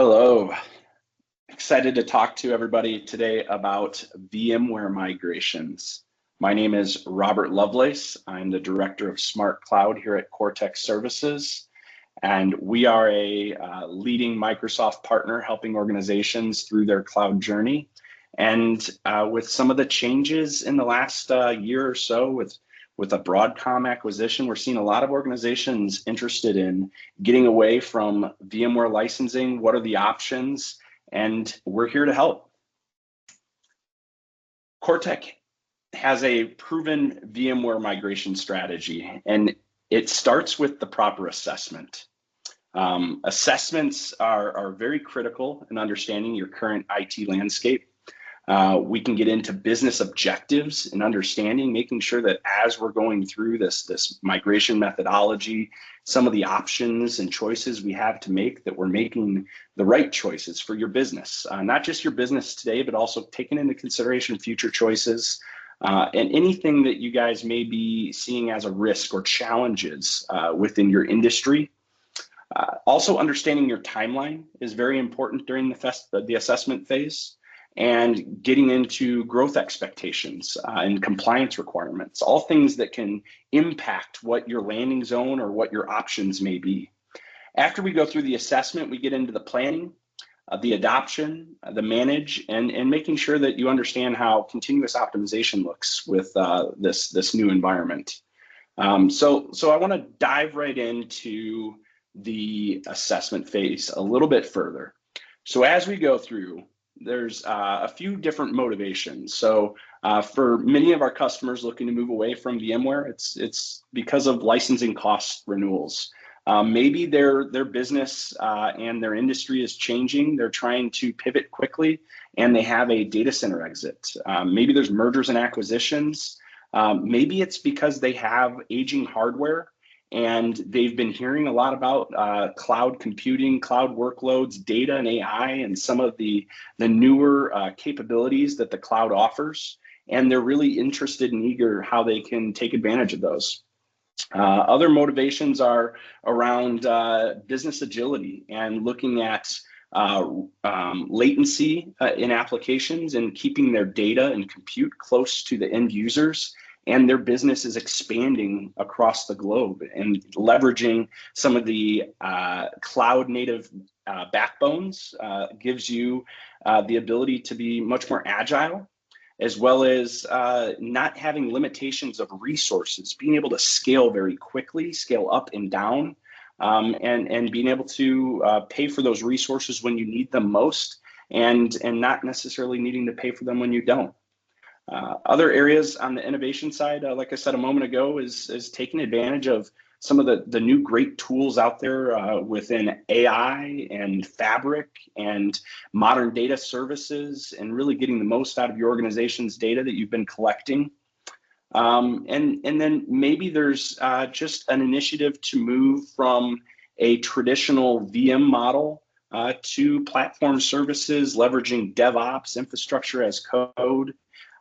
Hello, excited to talk to everybody today about VMware migrations. My name is Robert Lovelace. I'm the Director of Smart Cloud here at Coretek Services, and we are a leading Microsoft partner helping organizations through their cloud journey. And with some of the changes in the last year or so with a Broadcom acquisition, we're seeing a lot of organizations interested in getting away from VMware licensing. What are the options? And we're here to help. Coretek has a proven VMware migration strategy, and it starts with the proper assessment. Assessments are very critical in understanding your current IT landscape. We can get into business objectives and understanding, making sure that as we're going through this migration methodology, some of the options and choices we have to make, that we're making the right choices for your business, not just your business today, but also taking into consideration future choices and anything that you guys may be seeing as a risk or challenges within your industry. Also, understanding your timeline is very important during the assessment phase, and getting into growth expectations and compliance requirements, all things that can impact what your landing zone or what your options may be. After we go through the assessment, we get into the planning, the adoption, the manage, and making sure that you understand how continuous optimization looks with this new environment. So I want to dive right into the assessment phase a little bit further. So as we go through, there's a few different motivations. So for many of our customers looking to move away from VMware, it's because of licensing cost renewals. Maybe their business and their industry is changing. They're trying to pivot quickly, and they have a data center exit. Maybe there's mergers and acquisitions. Maybe it's because they have aging hardware, and they've been hearing a lot about cloud computing, cloud workloads, data and AI, and some of the newer capabilities that the cloud offers. And they're really interested and eager how they can take advantage of those. Other motivations are around business agility and looking at latency in applications and keeping their data and compute close to the end users. And their business is expanding across the globe and leveraging some of the cloud native backbones gives you the ability to be much more agile, as well as not having limitations of resources, being able to scale very quickly, scale up and down, and being able to pay for those resources when you need them most, and not necessarily needing to pay for them when you don't. Other areas on the innovation side, like I said a moment ago, is taking advantage of some of the new great tools out there within AI and Fabric and modern data services, and really getting the most out of your organization's data that you've been collecting. And then maybe there's just an initiative to move from a traditional VM model to platform services, leveraging DevOps, infrastructure as code,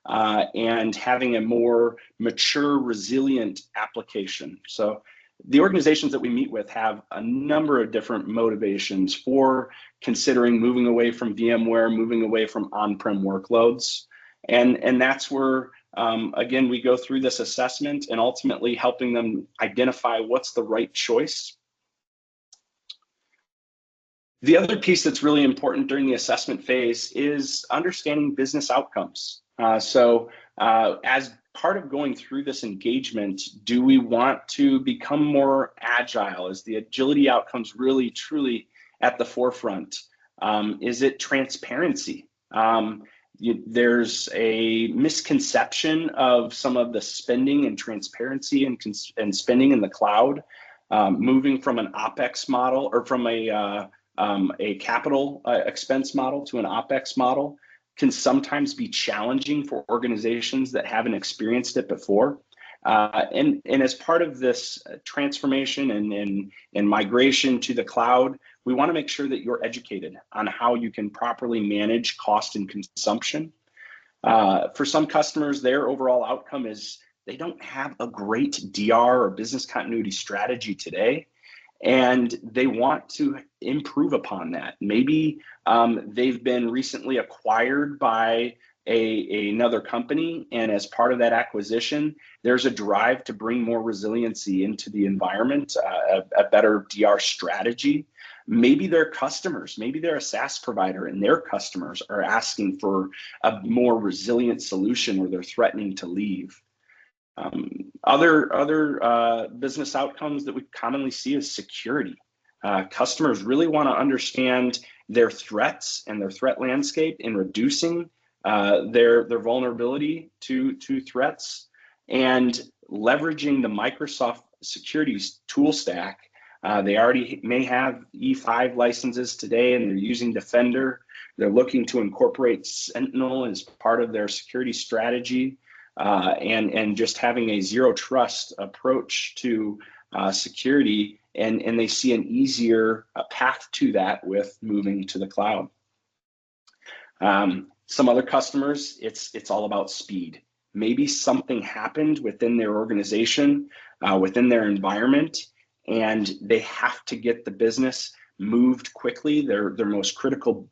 and having a more mature, resilient application. So the organizations that we meet with have a number of different motivations for considering moving away from VMware, moving away from on-prem workloads. And that's where, again, we go through this assessment and ultimately helping them identify what's the right choice. The other piece that's really important during the assessment phase is understanding business outcomes. So as part of going through this engagement, do we want to become more agile? Is the agility outcomes really, truly at the forefront? Is it transparency? There's a misconception of some of the spending and transparency and spending in the cloud, moving from an OpEx model or from a capital expense model to an OpEx model can sometimes be challenging for organizations that haven't experienced it before. And as part of this transformation and migration to the cloud, we want to make sure that you're educated on how you can properly manage cost and consumption. For some customers, their overall outcome is they don't have a great DR or business continuity strategy today. and they want to improve upon that. Maybe they've been recently acquired by another company, and as part of that acquisition, there's a drive to bring more resiliency into the environment, a better DR strategy. Maybe their customers, maybe they're a SaaS provider and their customers are asking for a more resilient solution, or they're threatening to leave. Other business outcomes that we commonly see is security. Customers really want to understand their threats and their threat landscape in reducing their vulnerability to threats, and leveraging the Microsoft security tool stack. They already may have E5 licenses today, and they're using Defender. They're looking to incorporate Sentinel as part of their security strategy, and just having a zero trust approach to security, and they see an easier path to that with moving to the cloud. Some other customers, it's all about speed. Maybe something happened within their organization, within their environment, and they have to get the business moved quickly, their most critical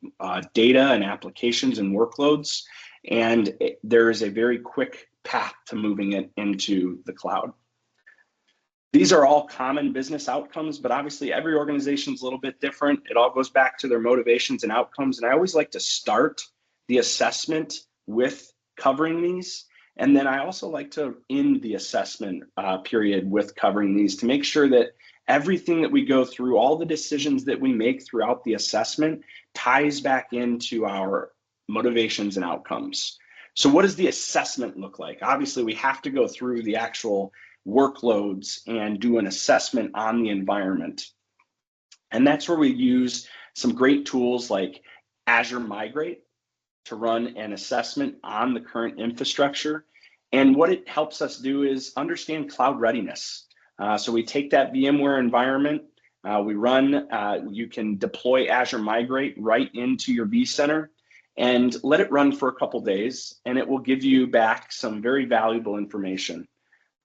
data and applications and workloads, and there is a very quick path to moving it into the cloud. These are all common business outcomes, but obviously every organization is a little bit different. It all goes back to their motivations and outcomes, and I always like to start the assessment with covering these, and then I also like to end the assessment period with covering these, to make sure that everything that we go through, all the decisions that we make throughout the assessment, ties back into our motivations and outcomes. So what does the assessment look like? Obviously, we have to go through the actual workloads and do an assessment on the environment. And that's where we use some great tools like Azure Migrate to run an assessment on the current infrastructure. And what it helps us do is understand cloud readiness. So we take that VMware environment, you can deploy Azure Migrate right into your vCenter and let it run for a couple days, and it will give you back some very valuable information.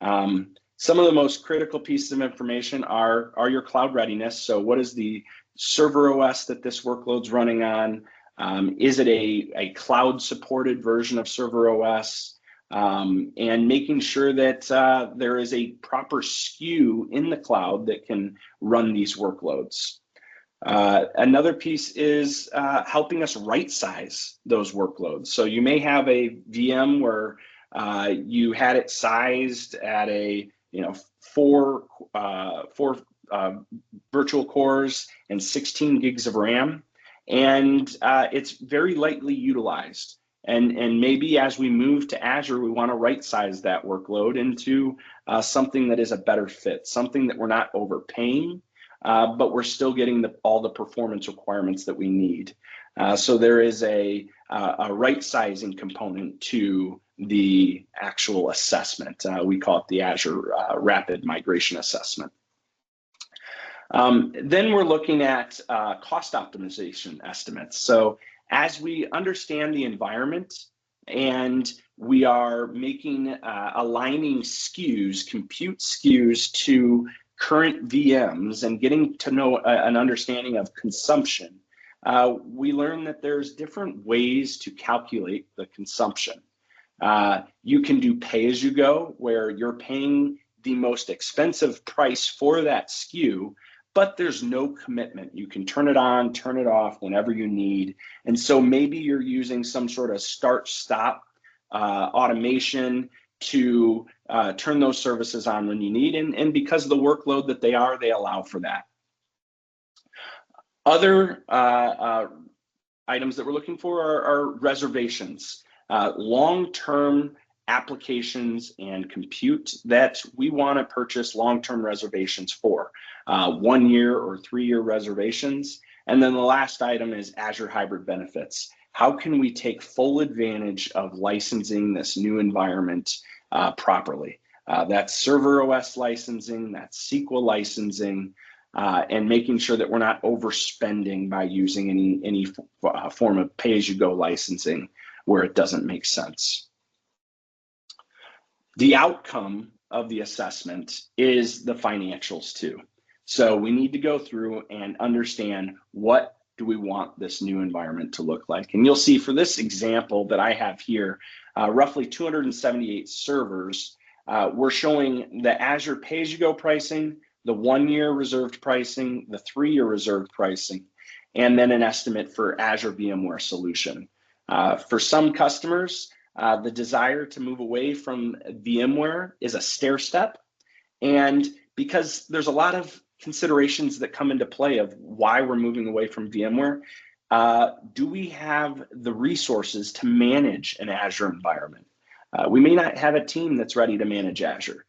Some of the most critical pieces of information are your cloud readiness. So what is the server OS that this workload's running on? Is it a cloud supported version of server OS? And making sure that there is a proper SKU in the cloud that can run these workloads. Another piece is helping us right size those workloads. So you may have a VM where you had it sized at a four virtual cores and 16 gigs of RAM, and it's very lightly utilized. And maybe as we move to Azure, we want to right size that workload into something that is a better fit, something that we're not overpaying, but we're still getting all the performance requirements that we need. So there is a right sizing component to the actual assessment. We call it the Azure Rapid Migration Assessment. Then we're looking at cost optimization estimates. So as we understand the environment and we are making aligning SKUs, compute SKUs to current VMs and getting to know an understanding of consumption, we learn that there's different ways to calculate the consumption. You can do pay-as-you-go, where you're paying the most expensive price for that SKU, but there's no commitment. You can turn it on, turn it off whenever you need. And so maybe you're using some sort of start-stop automation to turn those services on when you need. And because of the workload that they allow for that. Other items that we're looking for are reservations, long-term applications and compute that we want to purchase long-term reservations for, 1 year or 3 year reservations. And then the last item is Azure Hybrid Benefits. How can we take full advantage of licensing this new environment properly? That's server OS licensing, that's SQL licensing, and making sure that we're not overspending by using any form of pay-as-you-go licensing where it doesn't make sense. The outcome of the assessment is the financials too. So we need to go through and understand, what do we want this new environment to look like? And you'll see for this example that I have here, roughly 278 servers, we're showing the Azure pay-as-you-go pricing, the 1-year reserved pricing, the 3-year reserved pricing, and then an estimate for Azure VMware solution. For some customers, the desire to move away from VMware is a stair step. And because there's a lot of considerations that come into play of why we're moving away from VMware, do we have the resources to manage an Azure environment? We may not have a team that's ready to manage Azure.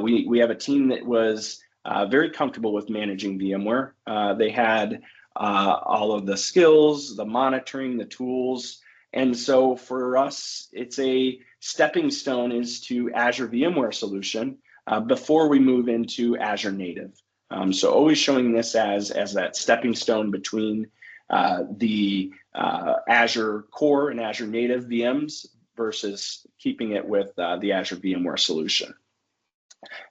We have a team that was very comfortable with managing VMware. They had all of the skills, the monitoring, the tools. And so for us, it's a stepping stone is to Azure VMware solution before we move into Azure native. So always showing this as that stepping stone between the Azure core and Azure native VMs versus keeping it with the Azure VMware solution.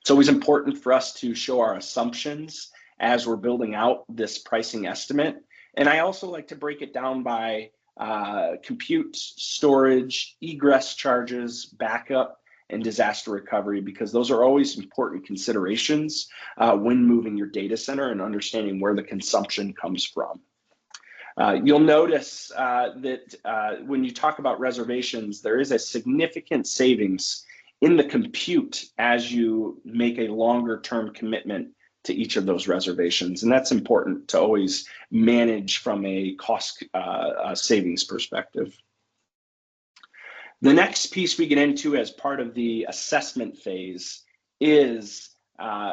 It's always important for us to show our assumptions as we're building out this pricing estimate. And I also like to break it down by compute, storage, egress charges, backup, and disaster recovery, because those are always important considerations when moving your data center and understanding where the consumption comes from. You'll notice that when you talk about reservations, there is a significant savings in the compute as you make a longer term commitment to each of those reservations. And that's important to always manage from a cost savings perspective. The next piece we get into as part of the assessment phase is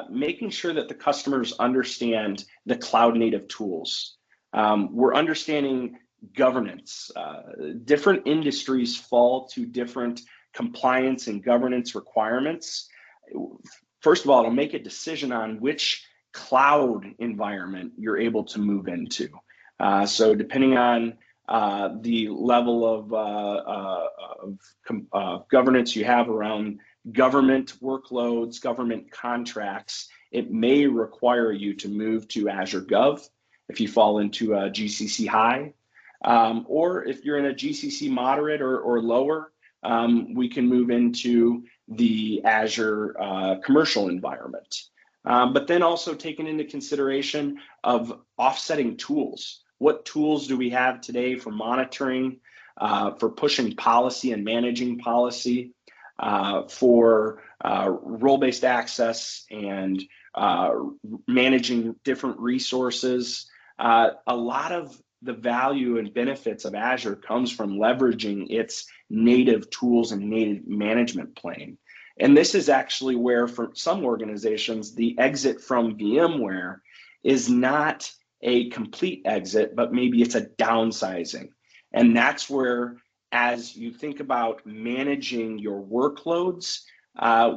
making sure that the customers understand the cloud native tools. We're understanding governance. Different industries fall to different compliance and governance requirements. First of all, it'll make a decision on which cloud environment you're able to move into. So depending on the level of governance you have around government workloads, government contracts, it may require you to move to Azure Gov if you fall into a GCC high, or if you're in a GCC moderate or lower, we can move into the Azure commercial environment. But then also taking into consideration of offsetting tools. What tools do we have today for monitoring, for pushing policy and managing policy, for role-based access and managing different resources? A lot of the value and benefits of Azure comes from leveraging its native tools and native management plane. And this is actually where, for some organizations, the exit from VMware is not a complete exit, but maybe it's a downsizing. And that's where, as you think about managing your workloads,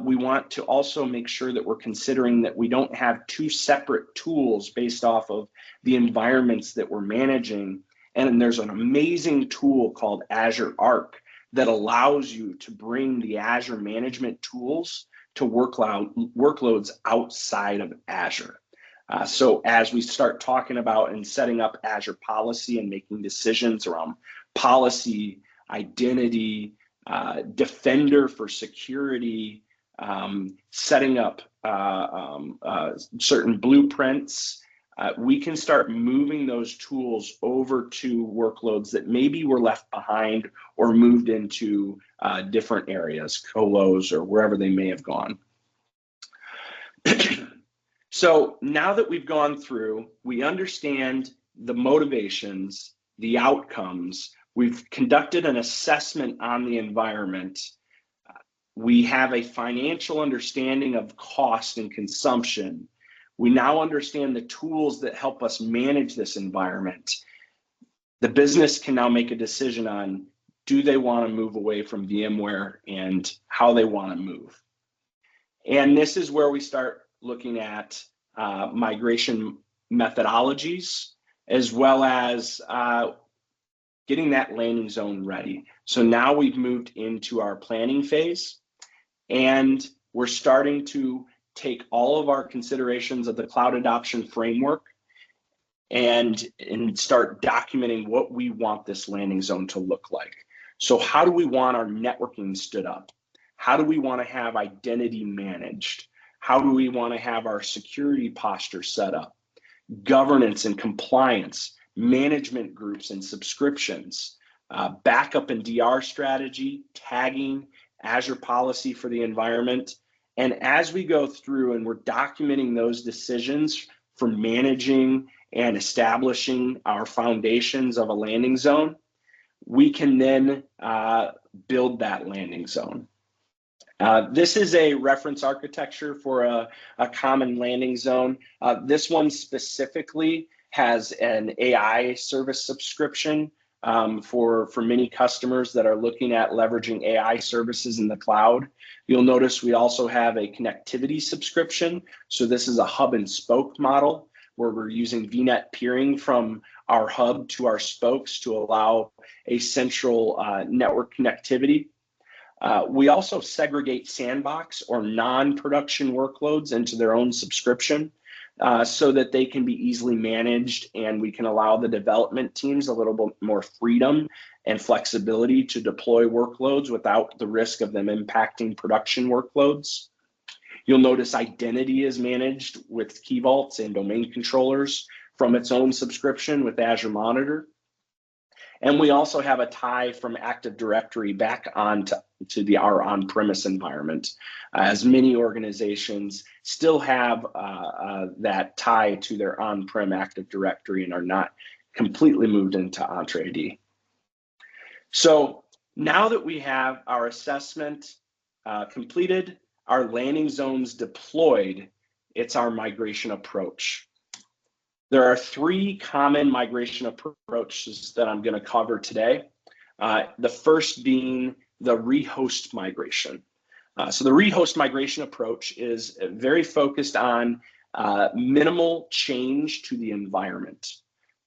we want to also make sure that we're considering that we don't have two separate tools based off of the environments that we're managing. And there's an amazing tool called Azure Arc that allows you to bring the Azure management tools to workloads outside of Azure. So as we start talking about and setting up Azure policy and making decisions around policy, identity, Defender for security, setting up certain blueprints, we can start moving those tools over to workloads that maybe were left behind or moved into different areas, colos or wherever they may have gone. So now that we've gone through, we understand the motivations, the outcomes, we've conducted an assessment on the environment, we have a financial understanding of cost and consumption. We now understand the tools that help us manage this environment. The business can now make a decision on, do they want to move away from VMware and how they want to move. And this is where we start looking at migration methodologies, as well as getting that landing zone ready. So now we've moved into our planning phase, and we're starting to take all of our considerations of the cloud adoption framework and start documenting what we want this landing zone to look like. So how do we want our networking stood up? How do we want to have identity managed? How do we want to have our security posture set up? Governance and compliance, management groups and subscriptions, backup and DR strategy, tagging, Azure policy for the environment. And as we go through and we're documenting those decisions for managing and establishing our foundations of a landing zone, we can then build that landing zone. This is a reference architecture for a common landing zone. This one specifically has an AI service subscription for many customers that are looking at leveraging AI services in the cloud. You'll notice we also have a connectivity subscription. So this is a hub and spoke model where we're using VNet peering from our hub to our spokes to allow a central network connectivity. We also segregate sandbox or non-production workloads into their own subscription so that they can be easily managed, and we can allow the development teams a little bit more freedom and flexibility to deploy workloads without the risk of them impacting production workloads. You'll notice identity is managed with key vaults and domain controllers from its own subscription with Azure Monitor. And we also have a tie from Active Directory back on to our on-premise environment, as many organizations still have that tie to their on-prem Active Directory and are not completely moved into Entra ID. So now that we have our assessment completed, our landing zones deployed, it's our migration approach. There are three common migration approaches that I'm going to cover today. The first being the rehost migration. So the rehost migration approach is very focused on minimal change to the environment.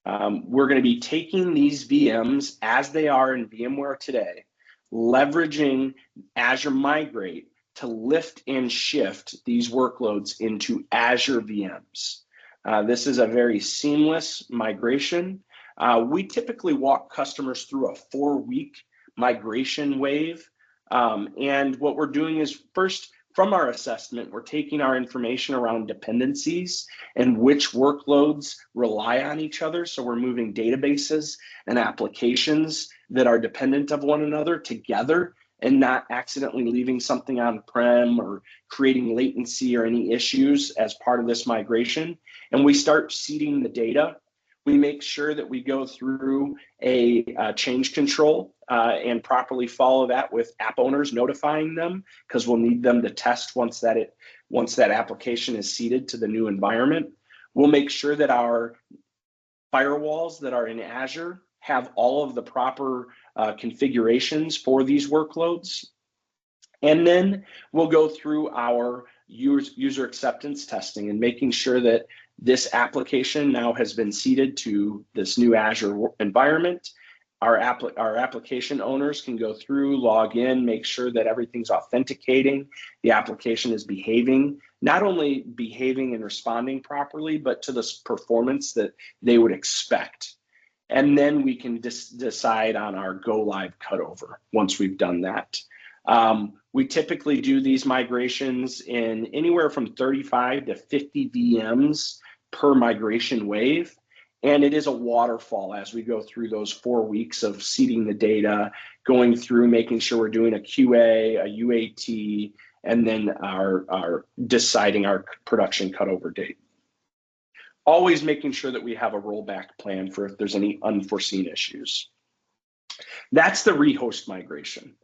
We're going to be taking these VMs as they are in VMware today, leveraging Azure Migrate to lift and shift these workloads into Azure VMs. This is a very seamless migration. We typically walk customers through a 4-week migration wave. And what we're doing is first, from our assessment, we're taking our information around dependencies and which workloads rely on each other. So we're moving databases and applications that are dependent of one another together and not accidentally leaving something on-prem or creating latency or any issues as part of this migration. And we start seeding the data. We make sure that we go through a change control and properly follow that with app owners notifying them, because we'll need them to test once that application is seeded to the new environment. We'll make sure that our firewalls that are in Azure have all of the proper configurations for these workloads. And then we'll go through our user acceptance testing and making sure that this application now has been seeded to this new Azure environment. Our application owners can go through, log in, make sure that everything's authenticating, the application is behaving, not only behaving and responding properly, but to the performance that they would expect. And then we can decide on our go live cutover once we've done that. We typically do these migrations in anywhere from 35 to 50 VMs per migration wave. And it is a waterfall as we go through those 4 weeks of seeding the data, going through, making sure we're doing a QA, a UAT, and then our deciding our production cutover date. Always making sure that we have a rollback plan for if there's any unforeseen issues. That's the rehost migration.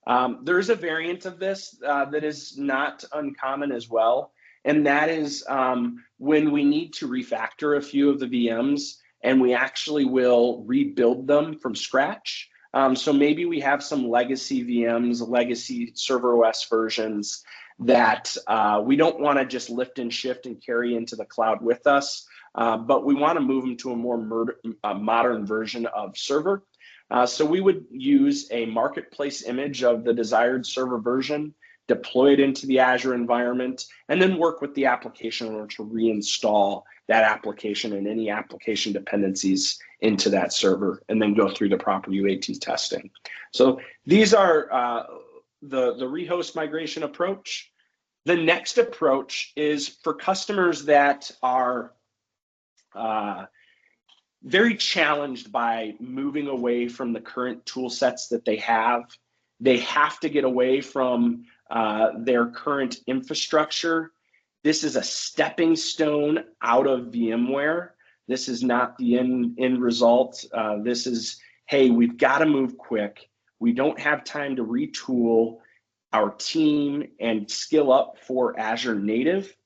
There is a variant of this that is not uncommon as well. And that is when we need to refactor a few of the VMs and we actually will rebuild them from scratch. So maybe we have some legacy VMs, legacy server OS versions that we don't want to just lift and shift and carry into the cloud with us, but we want to move them to a more modern version of server. So we would use a marketplace image of the desired server version, deploy it into the Azure environment, and then work with the application owner to reinstall that application and any application dependencies into that server, and then go through the proper UAT testing. So these are the rehost migration approach. The next approach is for customers that are very challenged by moving away from the current tool sets that they have. They have to get away from their current infrastructure. This is a stepping stone out of VMware. This is not the end result. This is, hey, we've got to move quick. We don't have time to retool our team and skill up for Azure native,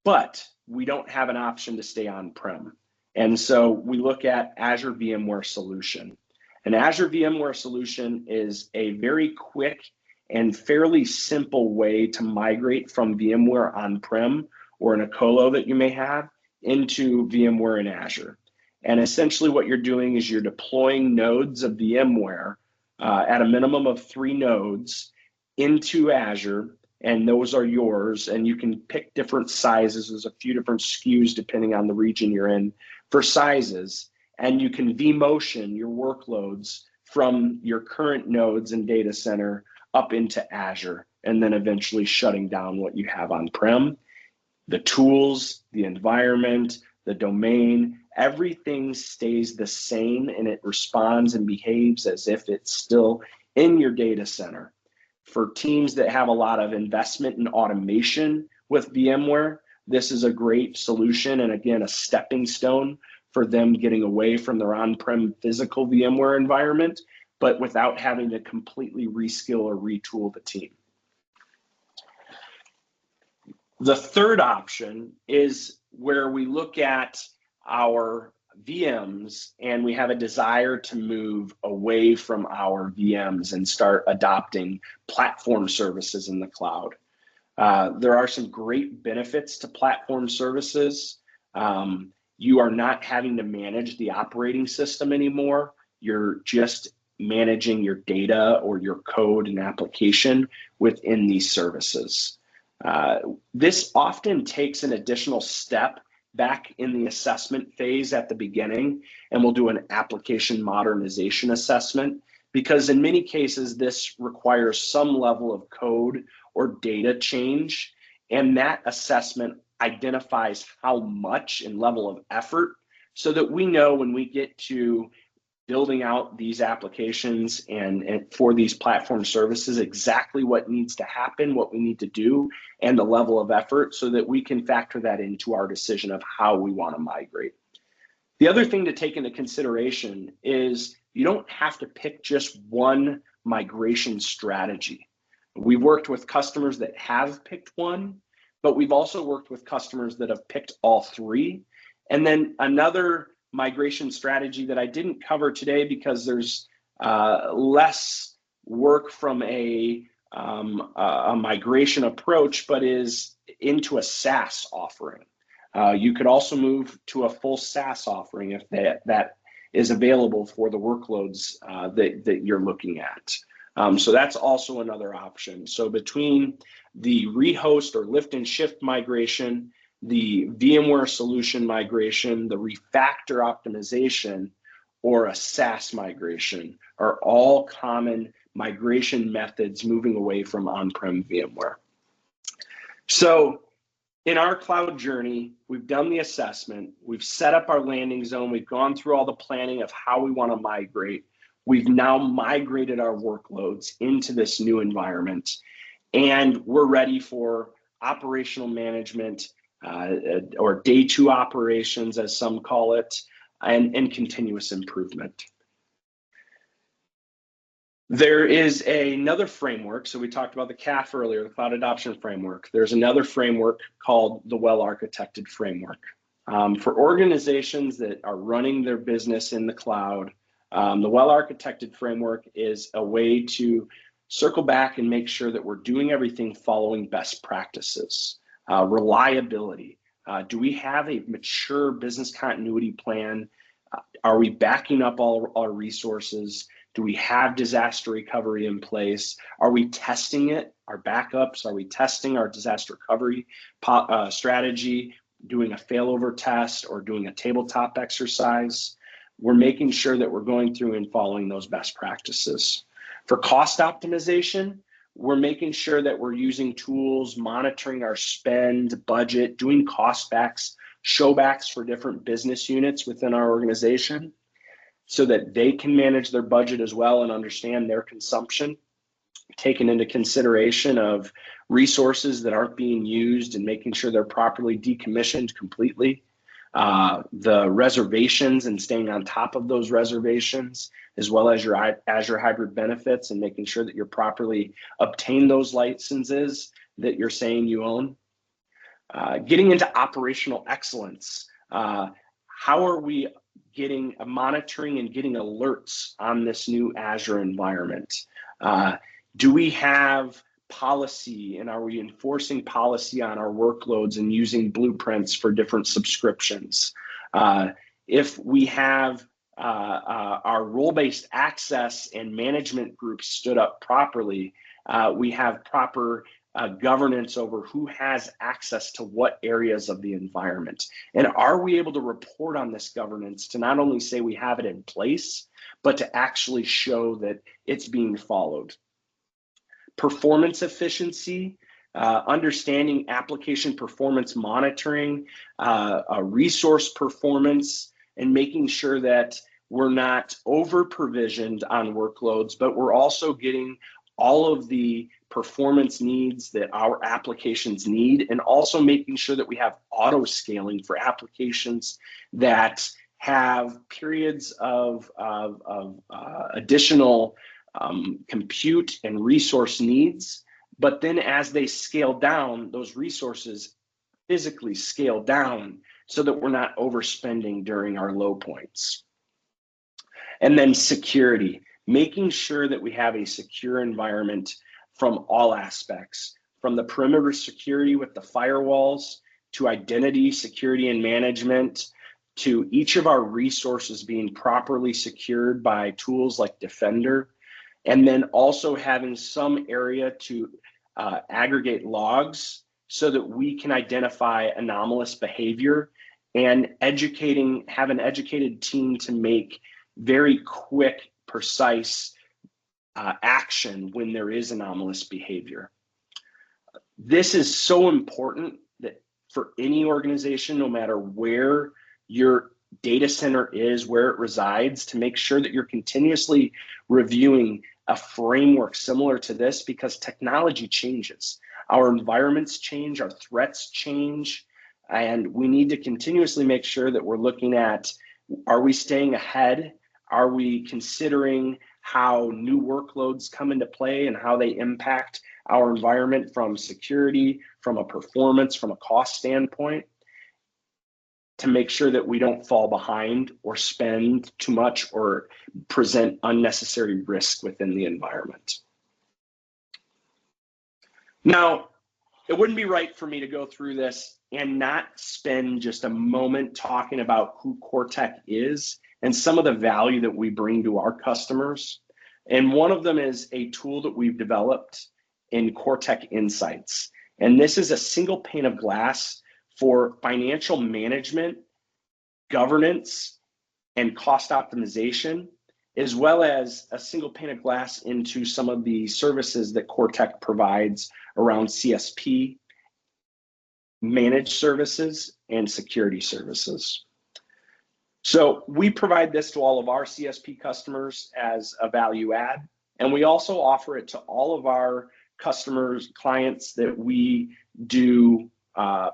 but we don't have an option to stay on-prem. And so we look at Azure VMware Solution. An Azure VMware Solution is a very quick and fairly simple way to migrate from VMware on-prem or in a colo that you may have into VMware in Azure. And essentially what you're doing is you're deploying nodes of VMware at a minimum of 3 nodes into Azure, and those are yours, and you can pick different sizes. There's a few different SKUs depending on the region you're in for sizes, and you can vMotion your workloads from your current nodes and data center up into Azure, and then eventually shutting down what you have on-prem. The tools, the environment, the domain, everything stays the same, and it responds and behaves as if it's still in your data center. For teams that have a lot of investment in automation with VMware, this is a great solution, and again, a stepping stone for them getting away from their on-prem physical VMware environment, but without having to completely reskill or retool the team. The third option is where we look at our VMs and we have a desire to move away from our VMs and start adopting platform services in the cloud. There are some great benefits to platform services. You are not having to manage the operating system anymore. You're just managing your data or your code and application within these services. This often takes an additional step back in the assessment phase at the beginning, and we'll do an application modernization assessment, because in many cases this requires some level of code or data change, and that assessment identifies how much and level of effort, so that we know when we get to building out these applications and for these platform services exactly what needs to happen, what we need to do, and the level of effort, so that we can factor that into our decision of how we want to migrate. The other thing to take into consideration is you don't have to pick just one migration strategy. We've worked with customers that have picked one, but we've also worked with customers that have picked all 3. And then another migration strategy that I didn't cover today because there's less work from a migration approach, but is into a SaaS offering. You could also move to a full SaaS offering if that is available for the workloads that you're looking at. So that's also another option. So between the rehost or lift and shift migration, the VMware solution migration, the refactor optimization, or a SaaS migration are all common migration methods moving away from on-prem VMware. So in our cloud journey, we've done the assessment, we've set up our landing zone, we've gone through all the planning of how we want to migrate. We've now migrated our workloads into this new environment, and we're ready for operational management, or day 2 operations, as some call it, and continuous improvement. There is another framework. So we talked about the CAF earlier, the Cloud Adoption Framework. There's another framework called the Well-Architected Framework. For organizations that are running their business in the cloud, the Well-Architected Framework is a way to circle back and make sure that we're doing everything following best practices. Reliability. Do we have a mature business continuity plan? Are we backing up all our resources? Do we have disaster recovery in place? Are we testing it, our backups? Are we testing our disaster recovery strategy, doing a failover test or doing a tabletop exercise? We're making sure that we're going through and following those best practices. For cost optimization, we're making sure that we're using tools, monitoring our spend, budget, doing cost backs, show backs for different business units within our organization so that they can manage their budget as well and understand their consumption, taking into consideration of resources that aren't being used and making sure they're properly decommissioned completely. The reservations and staying on top of those reservations, as well as your Azure hybrid benefits and making sure that you're properly obtain those licenses that you're saying you own. Getting into operational excellence. How are we getting monitoring and getting alerts on this new Azure environment? Do we have policy, and are we enforcing policy on our workloads and using blueprints for different subscriptions? If we have our role-based access and management groups stood up properly, we have proper governance over who has access to what areas of the environment. And are we able to report on this governance to not only say we have it in place, but to actually show that it's being followed? Performance efficiency, understanding application performance monitoring, resource performance, and making sure that we're not over provisioned on workloads, but we're also getting all of the performance needs that our applications need, and also making sure that we have auto scaling for applications that have periods of additional compute and resource needs, but then as they scale down, those resources physically scale down so that we're not overspending during our low points. And then security, making sure that we have a secure environment from all aspects, from the perimeter security with the firewalls, to identity security and management, to each of our resources being properly secured by tools like Defender, and then also having some area to aggregate logs so that we can identify anomalous behavior and have an educated team to make very quick, precise action when there is anomalous behavior. This is so important that for any organization, no matter where your data center is, where it resides, to make sure that you're continuously reviewing a framework similar to this, because technology changes. Our environments change, our threats change, and we need to continuously make sure that we're looking at, are we staying ahead? Are we considering how new workloads come into play and how they impact our environment from security, from a performance, from a cost standpoint, to make sure that we don't fall behind or spend too much or present unnecessary risk within the environment. Now, it wouldn't be right for me to go through this and not spend just a moment talking about who Coretek is and some of the value that we bring to our customers. And one of them is a tool that we've developed in Coretek Insights. And this is a single pane of glass for financial management, governance, and cost optimization, as well as a single pane of glass into some of the services that Coretek provides around CSP, managed services, and security services. So we provide this to all of our CSP customers as a value add, and we also offer it to all of our customers, clients that we do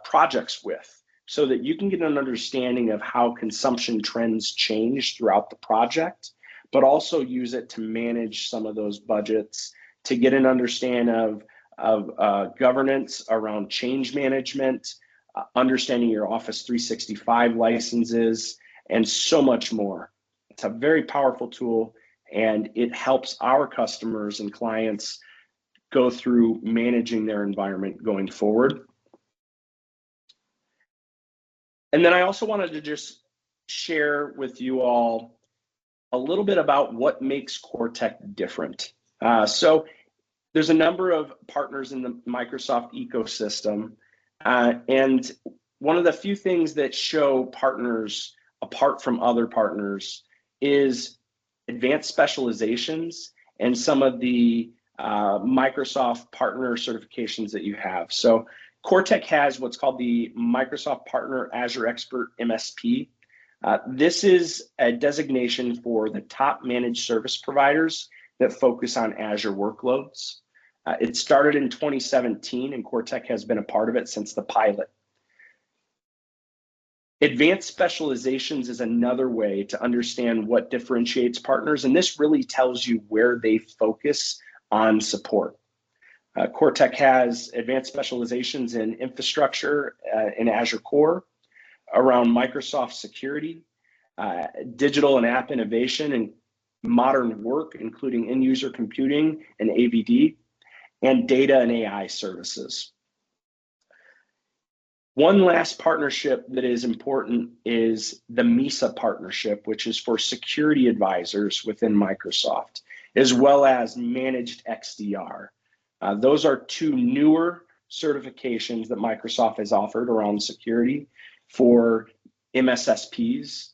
projects with, so that you can get an understanding of how consumption trends change throughout the project, but also use it to manage some of those budgets, to get an understanding of governance around change management, understanding your Office 365 licenses, and so much more. It's a very powerful tool, and it helps our customers and clients go through managing their environment going forward. And then I also wanted to just share with you all a little bit about what makes Coretek different. So there's a number of partners in the Microsoft ecosystem, and one of the few things that show partners apart from other partners is advanced specializations and some of the Microsoft partner certifications that you have. So Coretek has what's called the Microsoft Partner Azure Expert MSP. This is a designation for the top managed service providers that focus on Azure workloads. It started in 2017, and Coretek has been a part of it since the pilot. Advanced specializations is another way to understand what differentiates partners, and this really tells you where they focus on support. Coretek has advanced specializations in infrastructure in Azure Core, around Microsoft security, digital and app innovation, and modern work, including end-user computing and AVD, and data and AI services. One last partnership that is important is the MISA partnership, which is for security advisors within Microsoft, as well as managed XDR. Those are two newer certifications that Microsoft has offered around security for MSSPs,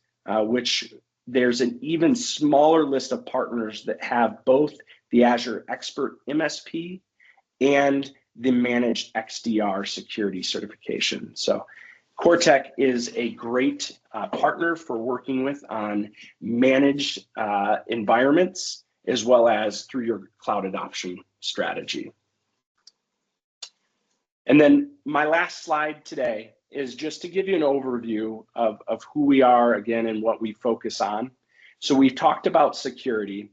which there's an even smaller list of partners that have both the Azure Expert MSP and the managed XDR security certification. So Coretek is a great partner for working with on managed environments, as well as through your cloud adoption strategy. And then my last slide today is just to give you an overview of who we are again and what we focus on. So we've talked about security.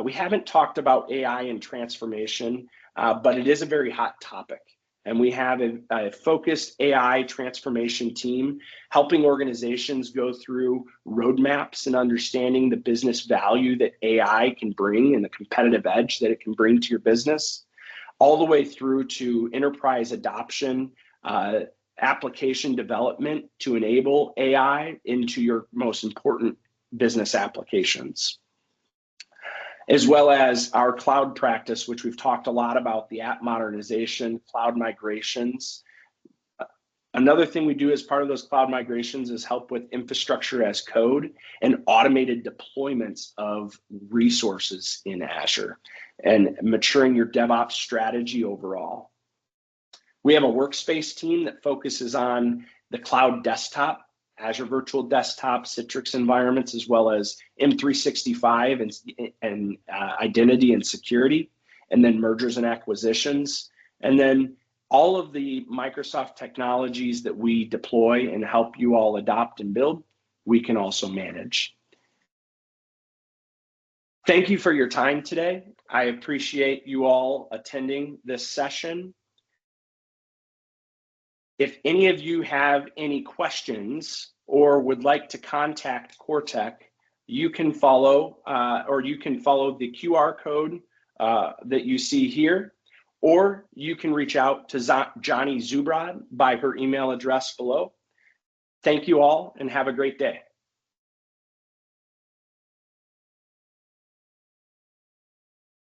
We haven't talked about AI and transformation, but it is a very hot topic. And we have a focused AI transformation team helping organizations go through roadmaps and understanding the business value that AI can bring and the competitive edge that it can bring to your business, all the way through to enterprise adoption, application development to enable AI into your most important business applications, as well as our cloud practice, which we've talked a lot about, the app modernization, cloud migrations. Another thing we do as part of those cloud migrations is help with infrastructure as code and automated deployments of resources in Azure and maturing your DevOps strategy overall. We have a workspace team that focuses on the cloud desktop, Azure Virtual Desktop, Citrix environments, as well as M365 and identity and security, and then mergers and acquisitions. And then all of the Microsoft technologies that we deploy and help you all adopt and build, we can also manage. Thank you for your time today. I appreciate you all attending this session. If any of you have any questions or would like to contact Coretek, you can follow the QR code that you see here, or you can reach out to Johnny Zubrod by her email address below. Thank you all and have a great day.